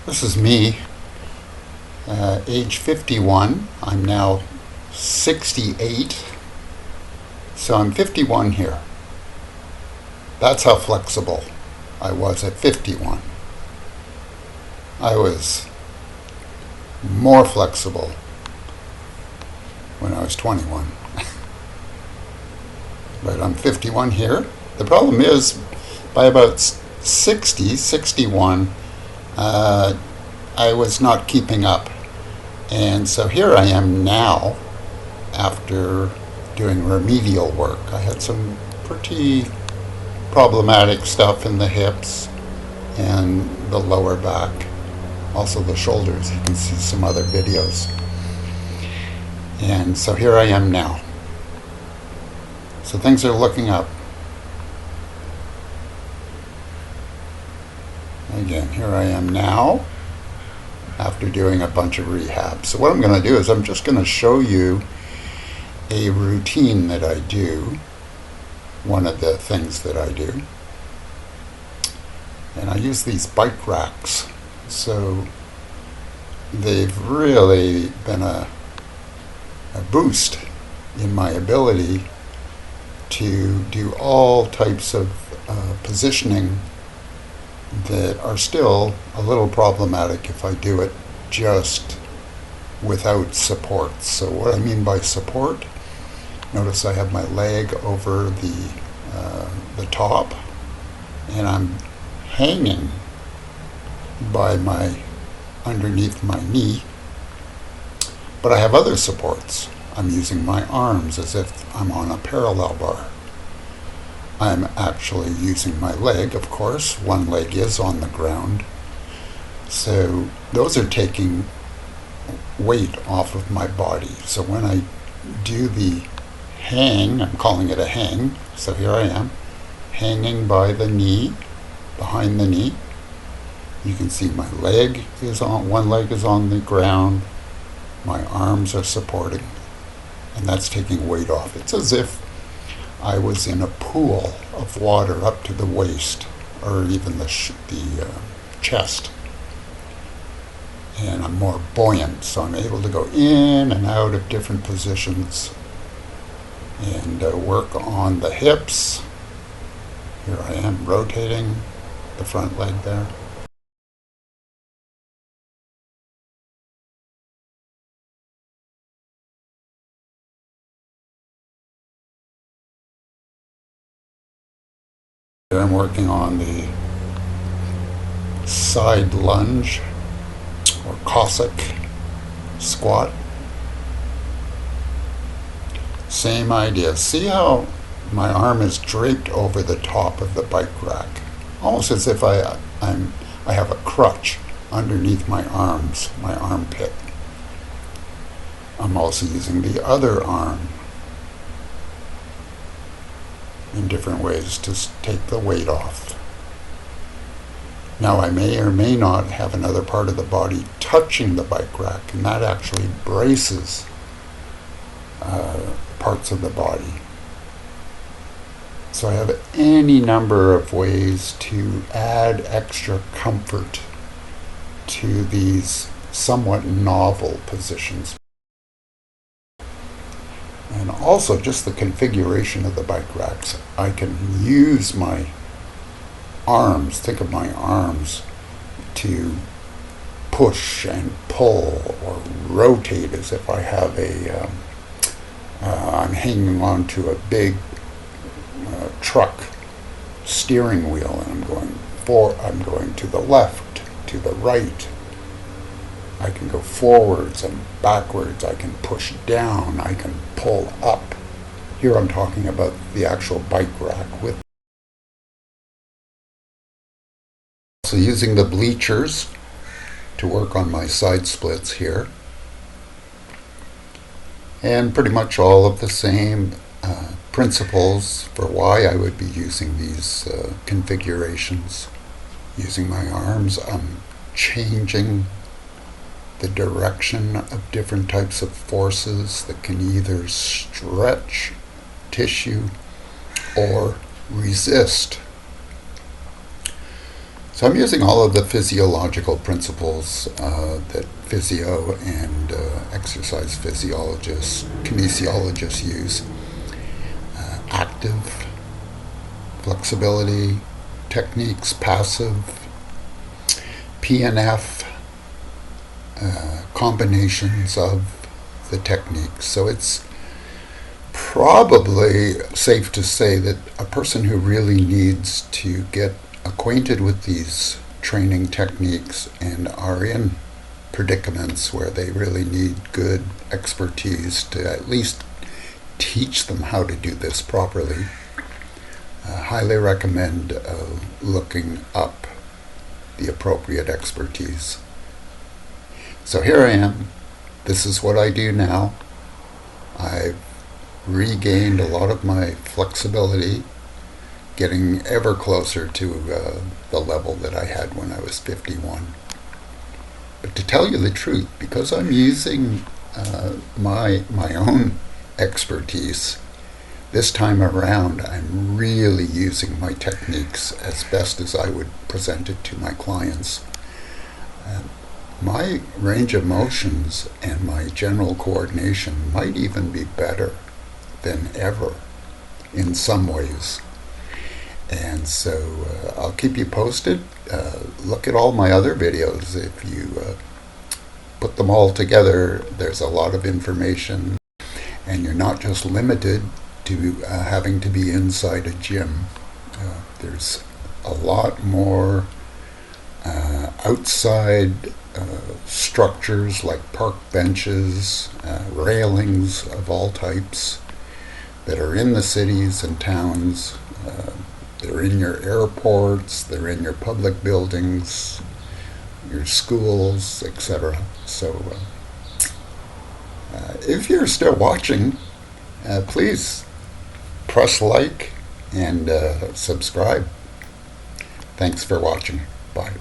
This is me, age 51. I'm now 68, so I'm 51 here. That's how flexible I was at 51. I was more flexible when I was 21. But I'm 51 here. The problem is, by about 60, 61, I was not keeping up. And so here I am now, after doing remedial work. I had some pretty problematic stuff in the hips and the lower back, also the shoulders. You can see some other videos. And so here I am now. So things are looking up. Again, here I am now after doing a bunch of rehab. So what I'm going to do is I'm just going to show you a routine that I do, one of the things that I do. And I use these bike racks. So they've really been a boost in my ability to do all types of positioning that are still a little problematic if I do it just without support. So what I mean by support, notice I have my leg over the top, and I'm hanging by underneath my knee, but I have other supports. I'm using my arms as if I'm on a parallel bar. I'm actually using my leg, of course. One leg is on the ground. So those are taking weight off of my body. So when I do the hang, I'm calling it a hang. So here I am, hanging by the knee, behind the knee. You can see my leg is on, one leg is on the ground. My arms are supporting, and that's taking weight off. It's as if I was in a pool of water up to the waist, or even the chest. And I'm more buoyant, so I'm able to go in and out of different positions and work on the hips. Here I am rotating the front leg there. I'm working on the side lunge or Cossack squat. Same idea. See how my arm is draped over the top of the bike rack, almost as if I have a crutch underneath my arms, my armpit. I'm also using the other arm in different ways to take the weight off. Now I may or may not have another part of the body touching the bike rack, and that actually braces parts of the body. So I have any number of ways to add extra comfort to these somewhat novel positions. And also just the configuration of the bike racks. I can use my arms, think of my arms, to push and pull or rotate as if I have I'm hanging on to a big truck steering wheel, and I'm going to the left, to the right. I can go forwards and backwards. I can push down. I can pull up. Here I'm talking about the actual bike rack with. So using the bleachers to work on my side splits here. And pretty much all of the same principles for why I would be using these configurations. Using my arms, I'm changing the direction of different types of forces that can either stretch tissue or resist. So I'm using all of the physiological principles that physio and exercise physiologists, kinesiologists use. Active, flexibility, techniques, passive, PNF, combinations of the techniques. So it's probably safe to say that a person who really needs to get acquainted with these training techniques and are in predicaments where they really need good expertise to at least teach them how to do this properly, highly recommend looking up the appropriate expertise. So here I am. This is what I do now. I've regained a lot of my flexibility, getting ever closer to the level that I had when I was 51. But to tell you the truth, because I'm using my own expertise, this time around I'm really using my techniques as best as I would present it to my clients. My range of motions and my general coordination might even be better than ever in some ways. And so I'll keep you posted. Look at all my other videos. If you put them all together, there's a lot of information, and you're not just limited to having to be inside a gym. There's a lot more outside structures like park benches, railings of all types that are in the cities and towns. They're in your airports, they're in your public buildings, your schools, etc. So if you're still watching, please press like and subscribe. Thanks for watching. Bye.